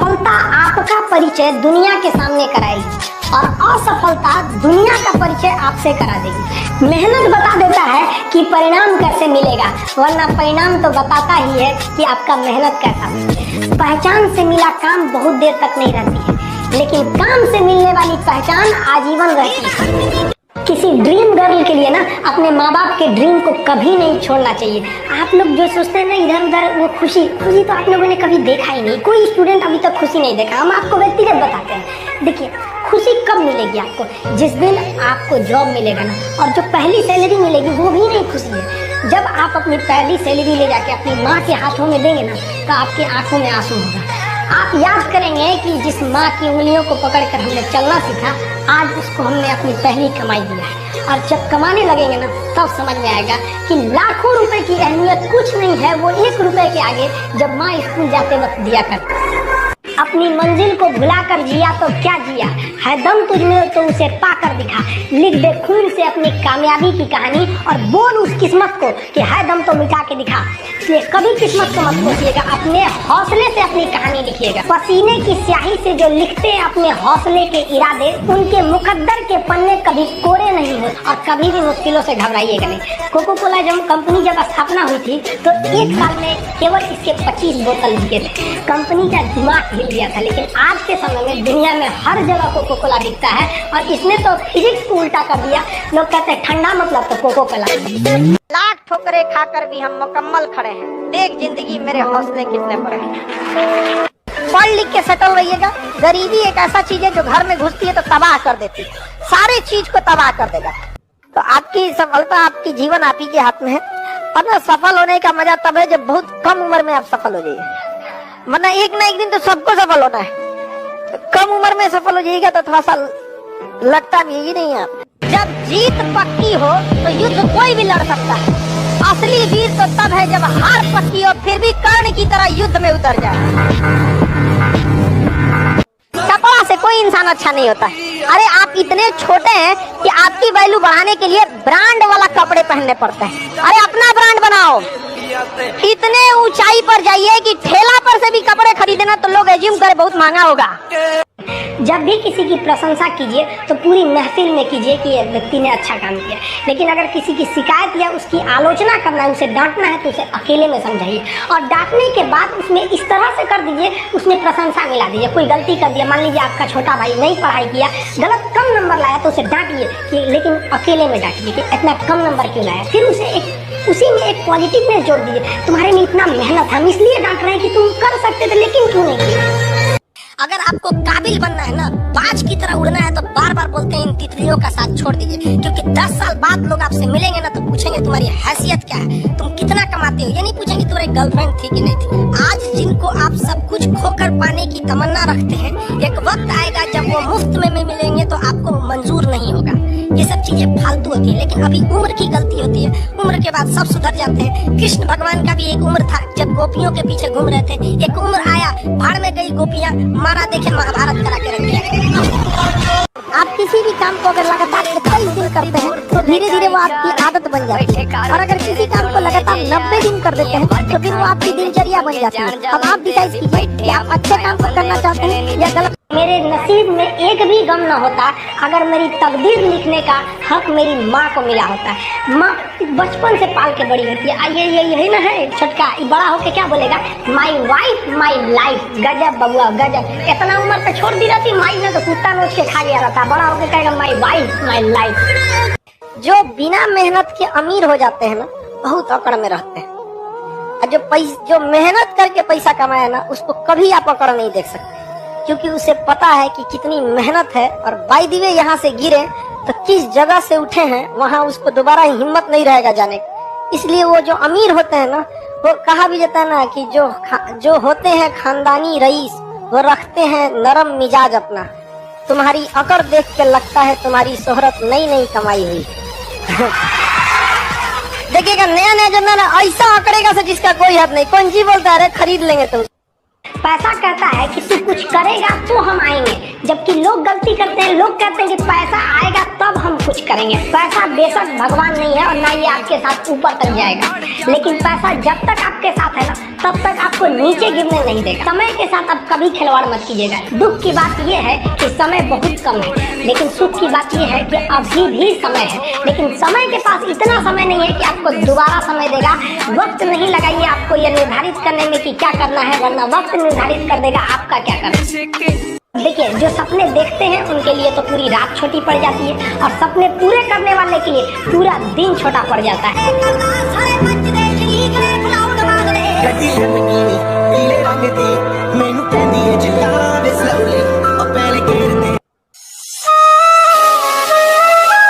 सफलता आपका परिचय दुनिया के सामने कराएगी और असफलता दुनिया का परिचय आपसे करा देगी। मेहनत बता देता है कि परिणाम कैसे मिलेगा, वरना परिणाम तो बताता ही है कि आपका मेहनत कैसा है। पहचान से मिला काम बहुत देर तक नहीं रहती है, लेकिन काम से मिलने वाली पहचान आजीवन रहती है। किसी ड्रीम गर्ल के लिए ना अपने माँ बाप के ड्रीम को कभी नहीं छोड़ना चाहिए। आप लोग जो सोचते हैं ना इधर उधर, वो खुशी तो आप लोगों ने कभी देखा ही नहीं। कोई स्टूडेंट अभी तक खुशी नहीं देखा। हम आपको व्यक्तिगत बताते हैं। देखिए, खुशी कब मिलेगी आपको? जिस दिन आपको जॉब मिलेगा ना, और जो पहली सैलरी मिलेगी वो भी नहीं खुशी है। जब आप अपनी पहली सैलरी ले जाके अपनी माँ के हाथों में देंगे ना, तो आपकी आंखों में आंसू होगा। आप याद करेंगे कि जिस माँ की उंगलियों को पकड़कर हमने चलना सीखा, आज उसको हमने अपनी पहली कमाई दिया है। और जब कमाने लगेंगे ना, तब समझ में आएगा कि लाखों रुपए की अहमियत कुछ नहीं है, वो 1 रुपए के आगे जब माँ स्कूल जाते वक्त दिया करती। अपनी मंजिल को भुलाकर जिया तो क्या जिया, है दम तुझमें तो उसे पाकर दिखा। लिख दे खून से अपनी कामयाबी की कहानी और बोल उस किस्मत को कि है दम तो मिटा के दिखा। इसलिए कभी किस्मत को मत सोचिएगा, अपने हौसले से अपनी कहानी लिखिएगा। पसीने की स्याही से जो लिखते हैं अपने हौसले के इरादे, उनके मुकद्दर के पन्ने कभी कोरे नहीं होते। और कभी भी मुश्किलों से घबराइएगा नहीं। कोको कोला जब कंपनी जब स्थापना हुई थी तो 1 साल में केवल इसके 25 बोतल बिके थे। कंपनी का दिमाग हिल गया था। लेकिन आज के समय में दुनिया में हर जगह कोको कोला बिकता है, और इसने तो फिजिक्स को उल्टा कर दिया। लोग कहते हैं ठंडा मतलब तो कोको कोला। लाख ठोकरे खाकर भी हम मुकम्मल खड़े हैं। देख जिंदगी मेरे हौसले कितने बड़े हैं। पढ़ लिख के सेटल रहिएगा। गरीबी एक ऐसा चीज है जो घर में घुसती है तो तबाह कर देती है, सारे चीज को तबाह कर देगा। तो आपकी सफलता, आपकी जीवन आप ही के हाथ में है। और ना, सफल होने का मजा तब है जब बहुत कम उम्र में आप सफल हो जाइए, वरना एक ना एक दिन तो सबको सफल होना है। तो कम उम्र में सफल हो जाइएगा तो थोड़ा सा लगता भी ही नहीं है आप। जब जीत पक्की हो तो युद्ध कोई भी लड़ सकता है। असली वीर तो तब है जब हार पक्की हो फिर भी कर्ण की तरह युद्ध में उतर जाए। कपड़ा से कोई इंसान अच्छा नहीं होता है। अरे आप इतने छोटे हैं कि आपकी वैल्यू बढ़ाने के लिए ब्रांड वाला कपड़े पहनने पड़ते हैं। अरे अपना ब्रांड बनाओ। इतने ऊंचाई पर जाइए कि ठेला पर से भी कपड़े खरीदना तो लोग एज्यूम करे बहुत महंगा होगा। जब भी किसी की प्रशंसा कीजिए तो पूरी महफिल में कीजिए कि यह व्यक्ति ने अच्छा काम किया। लेकिन अगर किसी की शिकायत या उसकी आलोचना करना है, उसे डांटना है, तो उसे अकेले में समझाइए। और डांटने के बाद उसमें इस तरह से कर दीजिए, उसमें प्रशंसा मिला दीजिए। कोई गलती कर दिया, मान लीजिए आपका छोटा भाई नहीं पढ़ाई किया, गलत कम नंबर लाया, तो उसे डांटिए कि, लेकिन अकेले में डांटिए कि इतना कम नंबर क्यों लाया। फिर उसी में एक पॉजिटिवनेस जोड़ दीजिए। तुम्हारे में इतना मेहनत, हम इसलिए डांट रहे हैं कि तुम कर सकते थे लेकिन क्यों नहीं किया। अगर आपको काबिल बनना है ना, बाज की तरह उड़ना है, तो बार बार बोलते हैं इन तितलियों का साथ छोड़ दीजिए। क्योंकि 10 साल बाद लोग आपसे मिलेंगे ना तो पूछेंगे तुम्हारी हैसियत क्या है, तुम कितना कमाते हो। ये नहीं पूछेंगे तुम्हारी गर्लफ्रेंड थी कि नहीं थी। आज जिनको आप सब कुछ खोकर पाने की तमन्ना रखते हैं, एक वक्त आएगा जब वो मुफ्त में मिलेंगे तो आपको मंजूर नहीं होगा। ये सब चीजें फालतू होती है, लेकिन अभी उम्र की गलती होती है। उम्र के बाद सब सुधर जाते हैं। कृष्ण भगवान का भी एक उम्र था जब गोपियों के पीछे घूम रहे थे। एक उम्र आया, भाड़ में गई गोपियां, मारा देखे महाभारत करा के रख दिया। आप किसी भी काम को अगर लगातार 21 दिन करते हैं तो धीरे धीरे वो आपकी आदत बन जाती है। और अगर किसी काम को लगातार 90 दिन कर देते हैं तो फिर वो आपकी दिनचर्या बन जाती है। अब आप डिसाइड कीजिए कि आप अच्छे काम को करना चाहते हैं या गलत। मेरे नसीब में एक भी गम न होता अगर मेरी तकदीर लिखने का हक मेरी माँ को मिला होता। माँ बचपन से पाल के बड़ी होती है। ये यही ना है छोटका, बड़ा होके क्या बोलेगा, माई वाइफ माई लाइफ। गजब बबुआ गजब। इतना उम्र पे छोड़ दी रहती माई ने तो कुत्ता नोच के खा गया रहता। बड़ा होके कहेगा माई वाइफ माई लाइफ। जो बिना मेहनत के अमीर हो जाते हैं ना, बहुत अकड़ में रहते हैं। और जो मेहनत करके पैसा कमाया ना, उसको कभी आप अकड़ नहीं देख सकते, क्योंकि उसे पता है कि कितनी मेहनत है। और बाय द वे यहाँ से गिरे तो किस जगह से उठे हैं वहाँ उसको दोबारा हिम्मत नहीं रहेगा जाने। इसलिए वो जो अमीर होते हैं ना, वो कहा भी जाता है ना कि जो होते हैं खानदानी रईस, वो रखते हैं नरम मिजाज अपना। तुम्हारी अकड़ देख के लगता है तुम्हारी शोहरत नई नई कमाई हुई। देखिएगा नया नया जन्नत ऐसा अकड़ेगा से जिसका कोई हद नहीं। कौन जी बोलता है खरीद लेंगे तुम। पैसा कहता है कि तू कुछ करेगा तो हम आएंगे, जबकि लोग गलती करते हैं। लोग कहते हैं कि पैसा आएगा तब हम कुछ करेंगे। पैसा बेशक भगवान नहीं है और ना ये आपके साथ ऊपर तक जाएगा, लेकिन पैसा जब तक आपके साथ है ना तब तक आपको नीचे गिरने नहीं देगा। समय के साथ आप कभी खिलवाड़ मत कीजिएगा। दुख की बात यह है कि समय बहुत कम है, लेकिन सुख की बात यह है कि अभी भी समय है, लेकिन समय के पास इतना समय नहीं है कि आपको दोबारा समय देगा। वक्त नहीं लगाइए आपको यह निर्धारित करने में कि क्या करना है, वरना वक्त निर्धारित कर देगा आपका क्या करना है। देखिए, जो सपने देखते हैं उनके लिए तो पूरी रात छोटी पड़ जाती है, और सपने पूरे करने वाले के लिए पूरा दिन छोटा पड़ जाता है।